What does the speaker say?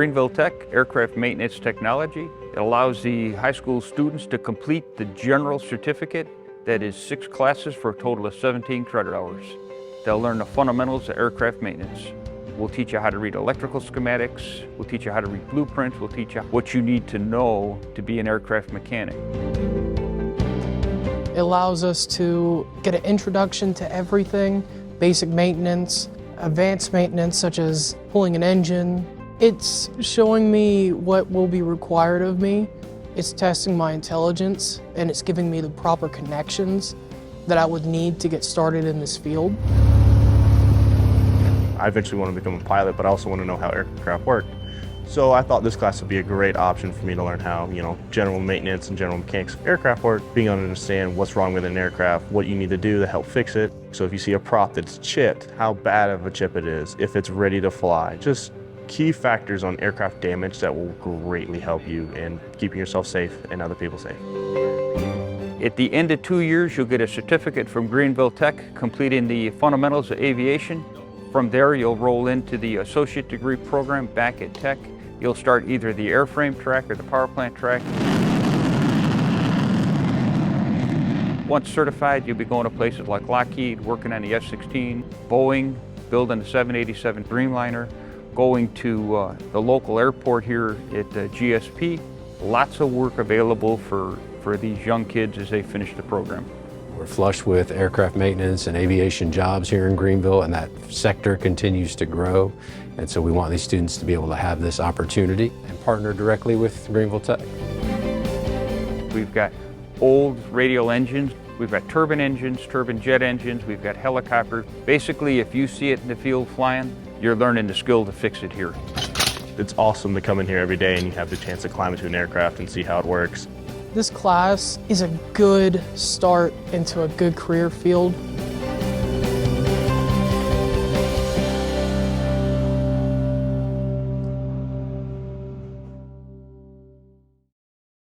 Greenville Tech, Aircraft Maintenance Technology. It allows the high school students to complete the general certificate that is 6 classes for a total of 17 credit hours. They'll learn the fundamentals of aircraft maintenance. We'll teach you how to read electrical schematics, we'll teach you how to read blueprints, we'll teach you what you need to know to be an aircraft mechanic. It allows us to get an introduction to everything, basic maintenance, advanced maintenance such as pulling an engine. It's showing me what will be required of me. It's testing my intelligence, and it's giving me the proper connections that I would need to get started in this field. I eventually want to become a pilot, but I also want to know how aircraft work. So I thought this class would be a great option for me to learn how, general maintenance and general mechanics of aircraft work, being able to understand what's wrong with an aircraft, what you need to do to help fix it. So if you see a prop that's chipped, how bad of a chip it is, if it's ready to fly. Just key factors on aircraft damage that will greatly help you in keeping yourself safe and other people safe. At the end of 2 years, you'll get a certificate from Greenville Tech completing the fundamentals of aviation. From there, you'll roll into the associate degree program back at Tech. You'll start either the airframe track or the power plant track. Once certified, you'll be going to places like Lockheed, working on the F-16, Boeing, building the 787 Dreamliner, going to the local airport here at GSP. Lots of work available for these young kids as they finish the program. We're flush with aircraft maintenance and aviation jobs here in Greenville, and that sector continues to grow. And so we want these students to be able to have this opportunity and partner directly with Greenville Tech. We've got old radial engines, we've got turbine engines, turbine jet engines, we've got helicopters. Basically, if you see it in the field flying, you're learning the skill to fix it here. It's awesome to come in here every day and you have the chance to climb into an aircraft and see how it works. This class is a good start into a good career field.